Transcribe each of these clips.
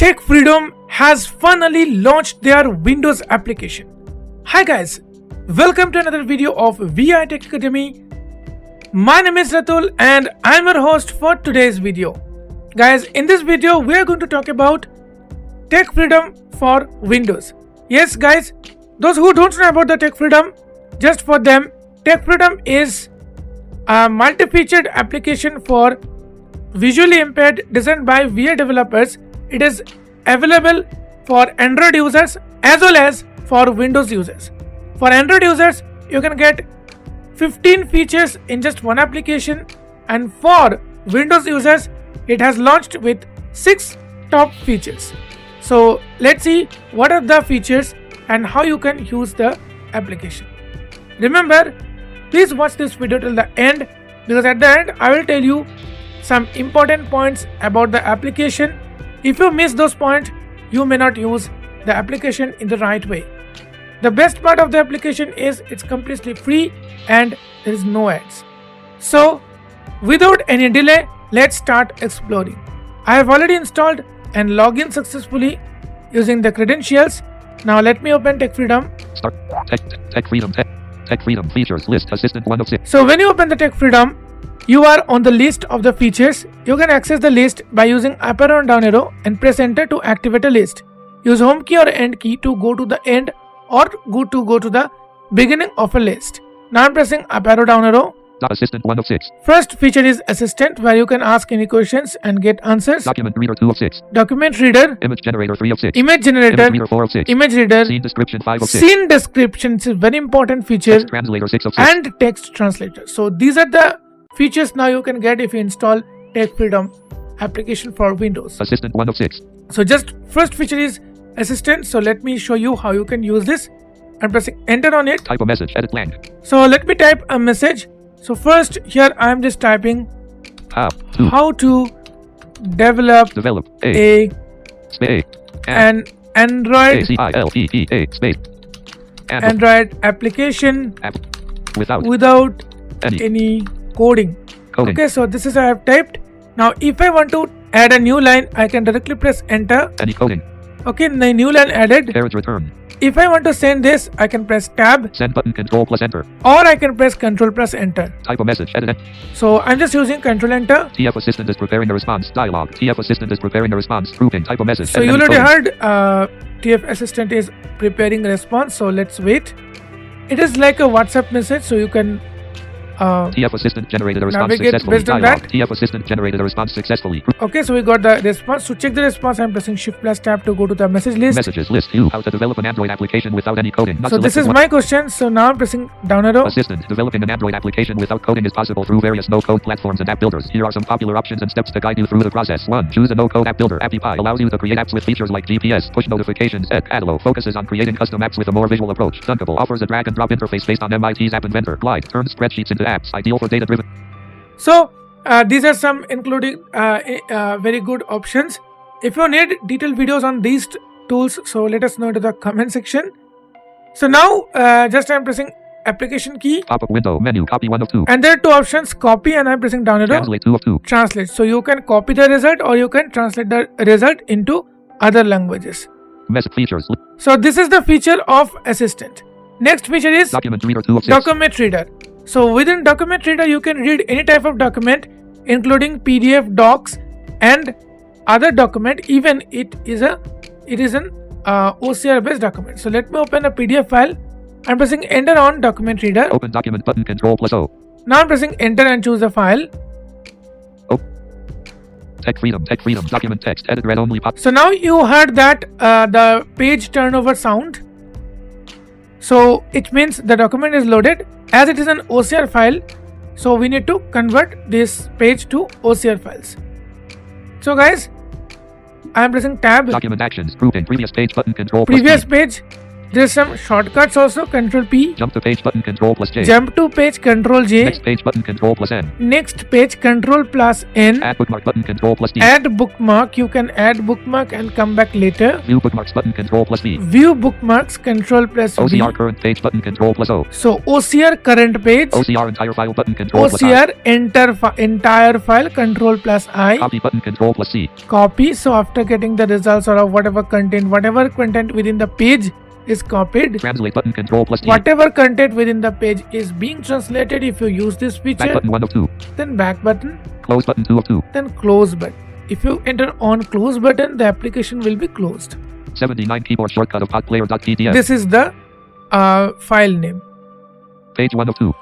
Tech Freedom has finally launched their Windows application. Hi guys, welcome to another video of V.I Tech Academy. My name is Ratul and I'm your host for today's video. Guys, in this video we are going to talk about Tech Freedom for Windows. Yes guys, those who don't know about the Tech Freedom, just for them, Tech Freedom is a multi-featured application for visually impaired designed by V.I developers. It is available for Android users as well as for Windows users. For Android users, you can get 15 features in just one application, and for Windows users, it has launched with 6 top features. So let's see what are the features and how you can use the application. Remember, please watch this video till the end, because at the end I will tell you some important points about the application. If you miss those points, you may not use the application in the right way. The best part of the application is it's completely free and there is no ads. So without any delay, let's start exploring. I have already installed and logged in successfully using the credentials. Now let me open Tech Freedom. Start Tech Freedom features list assistant 1 of 6. So when you open the Tech Freedom, you are on the list of the features. You can access the list by using up arrow and down arrow and press enter to activate a list. Use home key or end key to go to the end or go to the beginning of a list. Now I'm pressing up arrow down arrow. Assistant 1 of 6. First feature is Assistant, where you can ask any questions and get answers. Document Reader 2 of 6. Document Reader. Image Generator 3 of 6. Image Generator. Image Reader 4 of 6. Image Reader. Scene Description 5 of 6. Scene Description is a very important feature. Text Translator 6 of 6. And Text Translator. So these are the features now you can get if you install Tech Freedom application for Windows. Assistant 1 of 6. So just first feature is Assistant. So let me show you how you can use this. I'm pressing enter on it. Type a message, edit blank. So let me type a message. So first here I am just typing how to develop a an Android Android application without any coding. Okay, so this is I have typed. Now if I want to add a new line, I can directly press enter. Any coding. Okay, the new line added. Carriage return. If I want to send this, I can press tab. Send button, control plus enter. Or I can press control plus enter. Type a message, edit. So I'm just using control enter. TF Assistant is preparing a response. Dialog. TF Assistant is preparing a response. Grouping. Type a message. So you already heard TF Assistant is preparing a response. So let's wait. It is like a WhatsApp message, so you can TF Assistant generated a response successfully. Dialog. TF Assistant generated a response successfully. Okay, so we got the response. To check the response, I'm pressing Shift plus Tab to go to the message list. Messages list view. How to develop an Android application without any coding. So this is my question. So now I'm pressing down arrow. Assistant. Developing an Android application without coding is possible through various no-code platforms and app builders. Here are some popular options and steps to guide you through the process. 1. Choose a no-code app builder. AppyPie allows you to create apps with features like GPS, push notifications, Adlo focuses on creating custom apps with a more visual approach. Dunkable offers a drag-and-drop interface based on MIT's App Inventor. Glide turns spreadsheets into apps, ideal for data-driven. So these are some including very good options. If you need detailed videos on these tools, so let us know in the comment section. So now just I'm pressing application key. Pop-up window menu, copy 1 of 2. And there are 2 options, copy and I'm pressing down arrow. Translate 2 of 2. Translate. So you can copy the result or you can translate the result into other languages. Message features. So this is the feature of Assistant. Next feature is Document Reader 2 of 6. Document Reader. So within Document Reader, you can read any type of document, including PDF, docs, and other document. Even it is an OCR based document. So let me open a PDF file. I'm pressing enter on Document Reader. Open document button, control plus O. Now I'm pressing enter and choose the file. Tech Freedom, document text, edit read only. So now you heard that the page turnover sound. So it means the document is loaded. As it is an OCR file, so we need to convert this page to OCR files. So guys, I am pressing tab. Document actions, grouping, previous page button, control. Previous page. There's some shortcuts also. Control P. Jump to page button, Control plus J. Jump to page, Control J. Next page button, Control plus N. Next page, Control plus N. Add bookmark button, Control plus D. Add bookmark. You can add bookmark and come back later. View bookmarks button, Control plus V. View bookmarks, Control plus V. OCR current page button, Control plus O. So OCR current page. OCR entire file button, Control plus I. OCR entire file, Control plus I. Copy button, Control plus C. Copy. So after getting the results or of whatever content within the page is copied. Translate button, Control plus T. Whatever content within the page is being translated. If you use this feature, Back button 1 of 2. then back button, Close button 2 of 2. then close button. If you enter on close button, the application will be closed. 79 keyboard shortcut of podplayer.tts. This is the file name. Page 1 of 2.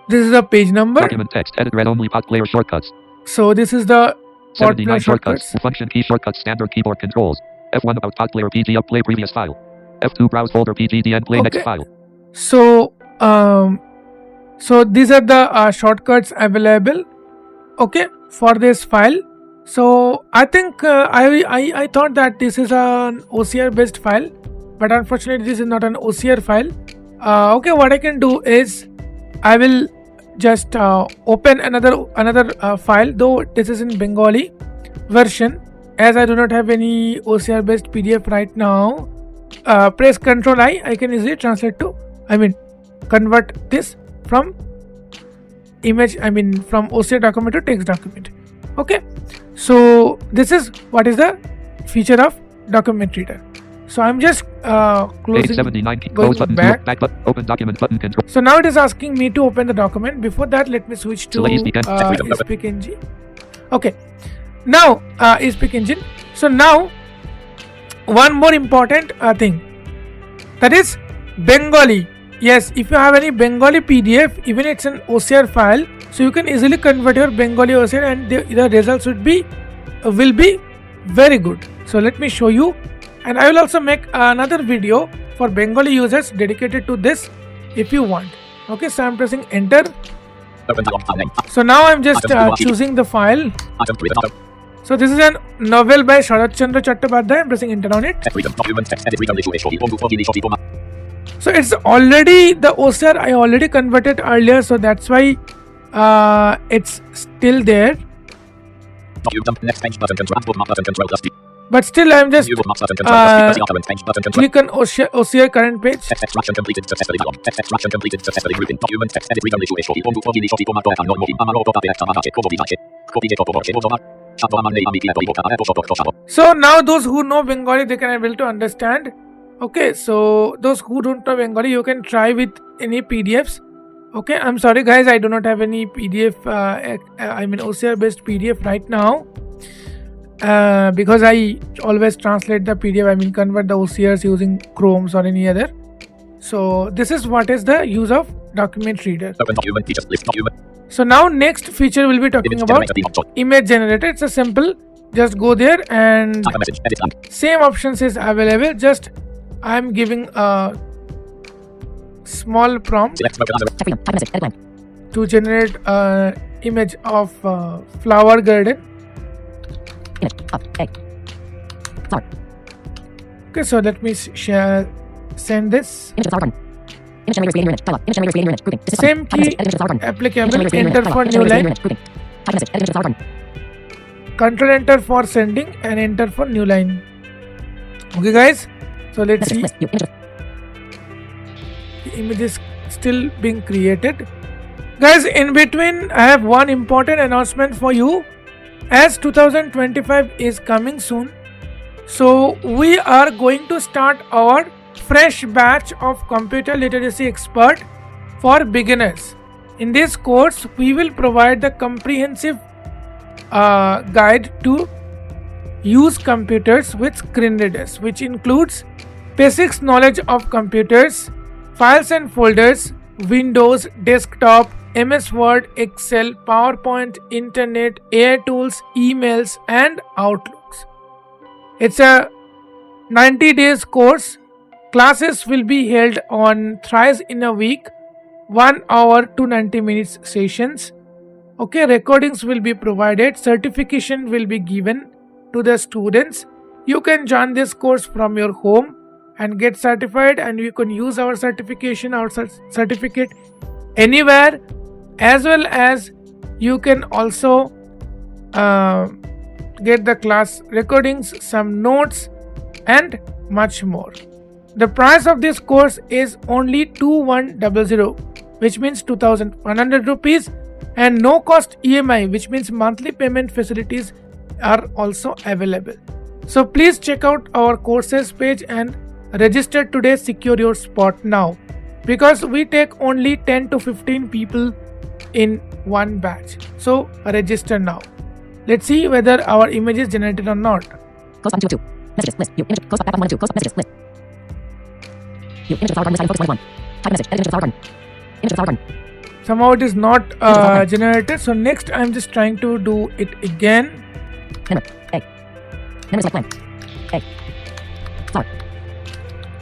This is the page number. Document text, edit read only podplayer shortcuts. So this is the 79 podplayer shortcuts. Function key shortcuts, standard keyboard controls. F1 about podplayer PG up play previous file. F2 browse folder PGDN play next file. So these are the shortcuts available. Okay, for this file. So I think I thought that this is an OCR based file, but unfortunately this is not an OCR file. Okay, what I can do is I will just open another file, though this is in Bengali version, as I do not have any OCR based PDF right now. Press Ctrl I can easily translate to, convert this from image, from OCR document to text document. Okay, so this is what is the feature of document reader. So I'm just closing, page 79, going close button, back. back button, open document button, control. So now it is asking me to open the document. Before that, let me switch to Speak Engine. Okay, now Speak Engine. So now one more important thing, that is Bengali. Yes, if you have any Bengali PDF, even it's an OCR file, so you can easily convert your Bengali OCR and the results will be very good. So let me show you, and I will also make another video for Bengali users dedicated to this if you want. Okay, so I'm pressing enter. So now I'm just choosing the file. So this is a novel by Sharat Chandra Chattopadhyay. I'm pressing enter on it. So it's already the OCR I already converted earlier, so that's why it's still there. But still I'm just click on OCR current page. So now those who know Bengali, they can able to understand. Okay, so those who don't know Bengali, you can try with any PDFs. Okay, I'm sorry guys, I do not have any PDF, OCR based PDF right now, because I always translate the PDF, convert the OCRs using Chromes or any other. So this is what is the use of document reader. So now next feature we'll be talking about image generator. It's a simple, just go there and same options is available. Just I'm giving a small prompt to generate an image of flower garden. Okay, so let me send this. Same key applicable. Enter for new line. Control enter for sending and enter for new line. Okay guys, so let's see. The image is still being created. Guys, in between I have one important announcement for you. As 2025 is coming soon, so we are going to start our fresh batch of computer literacy expert for beginners. In this course, we will provide the comprehensive guide to use computers with screen readers, which includes basics knowledge of computers, files and folders, Windows, desktop, MS Word, Excel, PowerPoint, Internet, AI tools, emails and Outlooks. It's a 90 days course. Classes will be held on thrice in a week, 1 hour to 90 minutes sessions. Okay, recordings will be provided. Certification will be given to the students. You can join this course from your home and get certified, and you can use our certification, our certificate anywhere, as well as you can also get the class recordings, some notes, and much more. The price of this course is only 2100, which means 2100 rupees, and no cost EMI, which means monthly payment facilities are also available. So please check out our courses page and register today. Secure your spot now, because we take only 10 to 15 people in one batch. So register now. Let's see whether our image is generated or not. Close button 2 of 2. Messages list. View image. Close button 1 of 2. Close messages list. View image of flower button. Focus 1 of 1. Type message. Edit image of flower button. Image of flower button. Somehow it is not generated. So next I'm just trying to do it again. Memory. A. Memory select blank. A. Flower.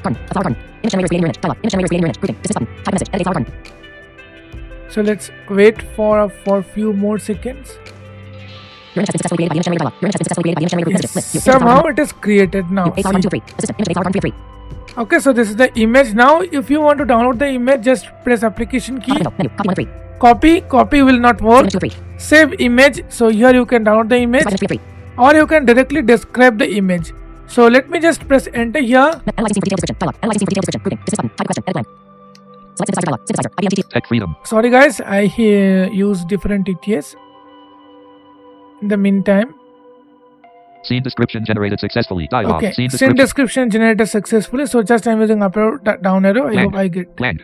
Button. A flower button. Image generator creating your image. Dialog. Image generator creating your image. Grouping. Dismiss button. Type message. Edit a flower button. So let's wait for a few more seconds. Your image has been successfully created by the image generator dialog. Your image has been successfully created by the image generator. Messages list. View image of flower Somehow button. it is created now. View a flower button 2 of 3. Assistant. Image a flower button 3 of 3. Okay, so this is the image. Now if you want to download the image, just press application key. Copy window. Menu. Copy 1 of 3. Copy will not work. Image 2 of 3. Save image. So here you can download the image, Image 3 of 3. or you can directly describe the image. So let me just press enter here. Analyzing for detailed description. Dialog. Analyzing for detailed description. Grouping. Dismiss button. Type a question. Edit blank. Select synthesizer dialog. Synthesizer. IBM TTS. Tech freedom. Sorry guys, I use different TTS. In the meantime, Scene description generated successfully. Dialog. okay, Scene scene description. description generated successfully. So just I'm using up arrow, down arrow. I Blank. hope I get. Blank.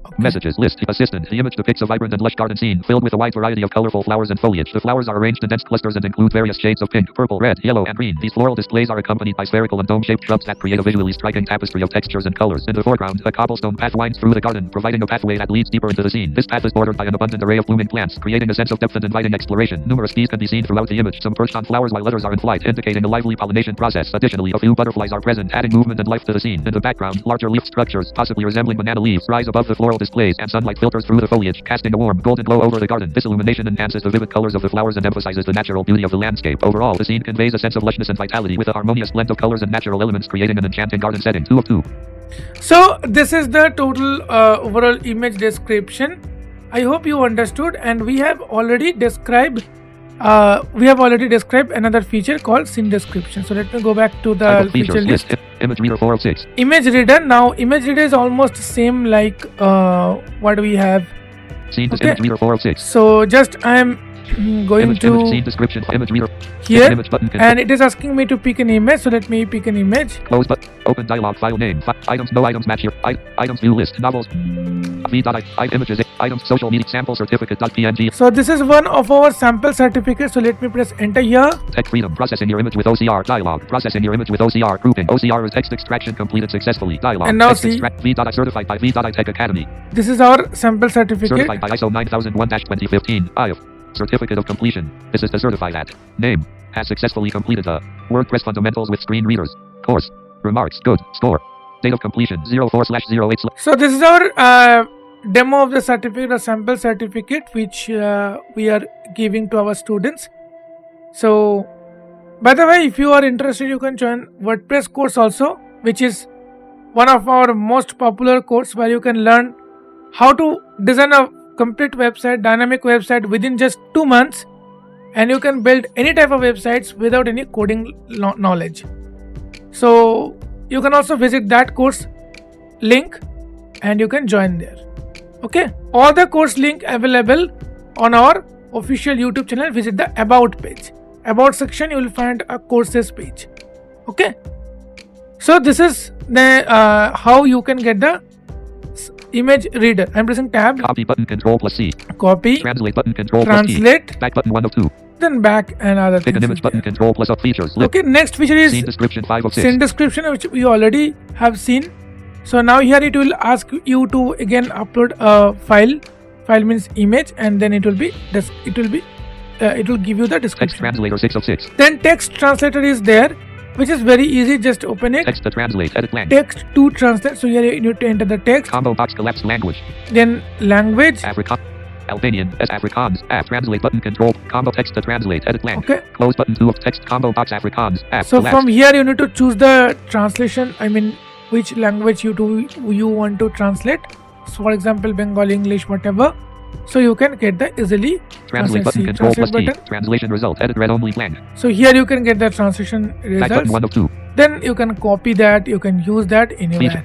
Okay. Messages list. Assistant. The image depicts a vibrant and lush garden scene filled with a wide variety of colorful flowers and foliage. The flowers are arranged in dense clusters and include various shades of pink, purple, red, yellow, and green. These floral displays are accompanied by spherical and dome-shaped shrubs that create a visually striking tapestry of textures and colors. In the foreground, a cobblestone path winds through the garden, providing a pathway that leads deeper into the scene. This path is bordered by an abundant array of blooming plants, creating a sense of depth and inviting exploration. Numerous bees can be seen throughout the image, some perched on flowers while others are in flight, indicating a lively pollination process. Additionally, a few butterflies are present, adding movement and life to the scene. In the background, larger leaf structures, possibly resembling banana leaves, rise above the floral displays, and sunlight filters through the foliage, casting a warm, golden glow over the garden. This illumination enhances the vivid colors of the flowers and emphasizes the natural beauty of the landscape. Overall, the scene conveys a sense of lushness and vitality, with a harmonious blend of colors and natural elements, creating an enchanting garden setting. 2 of 2. So this is the total overall image description. I hope you understood, and we have already described another feature called scene description. So let me go back to Type the of features feature list. Image reader 4 of 6. Image reader. Now image reader is almost same like what we have. Scene Okay. image reader 4 of 6. So just I am going Image scene to description. Image reader. here, Image button. and it is asking me to pick an image. So let me pick an image. Close button. Open dialog. File name. Items. No items match here. Items view list. Novels. V.I images. Items. Social media sample certificate.png. So this is one of our sample certificates. So let me press enter here. Tech freedom. Processing your image with OCR. Dialog. Processing your image with OCR. Grouping. OCR is text extraction completed successfully. Dialog. And now text see- extract. V.I certified by V.I Tech Academy. This is our sample certificate. Certified by ISO 9001-2015. IF. Certificate of completion. This is the certified at. Name. Has successfully completed the WordPress fundamentals with screen readers. Course. Remarks. Good. Score. Date of completion 04/08. So this is our demo of the certificate, a sample certificate, which we are giving to our students. So, by the way, if you are interested, you can join WordPress course also, which is one of our most popular course, where you can learn how to design a complete website, dynamic website within just 2 months, and you can build any type of websites without any coding knowledge. So you can also visit that course link and you can join there. Okay, all the course link available on our official YouTube channel. Visit the about page. About section, you will find a courses page. Okay, so this is the how you can get the image reader. I'm pressing tab. Copy button Control+C. Copy. Translate button Control+T. Translate. Back button 1 of 2. Then back and other Pick things. an image button Control+Up features. List. Okay, next feature is Scene description 5 of 6. scene description, which we already have seen. So now here it will ask you to again upload a file. File means image, and then it will give you the Text description. translator 6 of 6. Then text translator is there, which is very easy. Just open it. Text to translate. Edit blank. Text to translate. So here you need to enter the text. Combo box collapsed language. Then language. Afrikaans. Albanian. As Afrikaans. App. Translate button control. Combo text to translate. Edit blank. Okay. Close button 2 of text. Combo box Afrikaans. App. So collapsed. from here you need to choose the translation. I mean which language you want to translate. So for example, Bengali, English, whatever. So you can get the easily Translate button, control plus T. Translation result, edit read only blank. So here you can get the translation Back button results. 1 of 2. Then you can copy that, you can use that anywhere.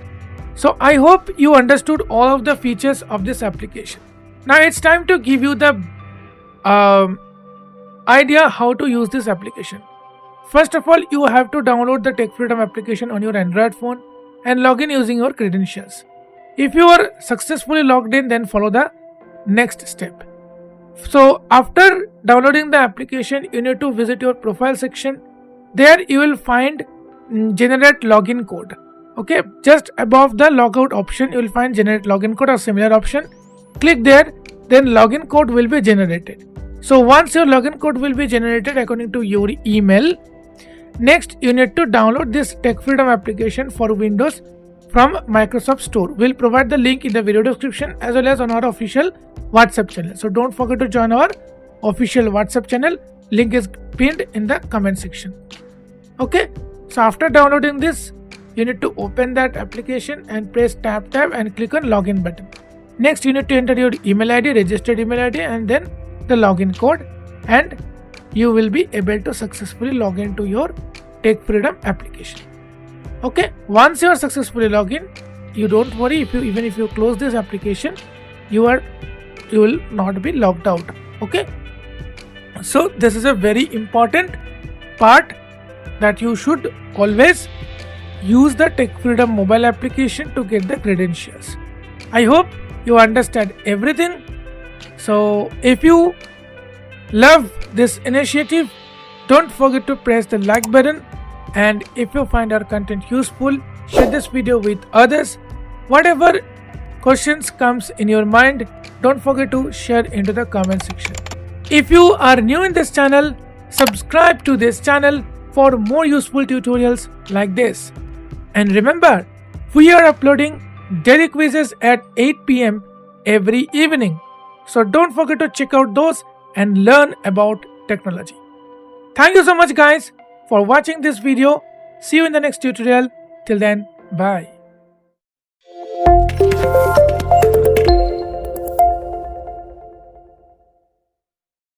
So I hope you understood all of the features of this application. Now it's time to give you the idea how to use this application. First of all, you have to download the Tech Freedom application on your Android phone and log in using your credentials. If you are successfully logged in, then follow the next step. So after downloading the application, you need to visit your profile section. There you will find generate login code. Okay, just above the logout option you will find generate login code or similar option. Click there, then login code will be generated. So once your login code will be generated according to your email, next you need to download this Tech Freedom application for Windows from Microsoft Store. We'll provide the link in the video description as well as on our official WhatsApp channel. So don't forget to join our official WhatsApp channel. Link is pinned in the comment section. Okay, so after downloading this, you need to open that application and press tab and click on login button. Next you need to enter your email ID, registered email ID, and then the login code, and you will be able to successfully log into your Tech Freedom application. Okay, once you are successfully logged in, you don't worry even if you close this application, you will not be logged out. Okay, so this is a very important part that you should always use the Tech Freedom mobile application to get the credentials. I hope you understand everything. So if you love this initiative, don't forget to press the like button, and if you find our content useful, share this video with others. Whatever questions comes in your mind, don't forget to share into the comment section. If you are new in this channel, subscribe to this channel for more useful tutorials like this. And remember, we are uploading daily quizzes at 8 PM every evening. So don't forget to check out those and learn about technology. Thank you so much guys for watching this video. See you in the next tutorial. Till then, bye.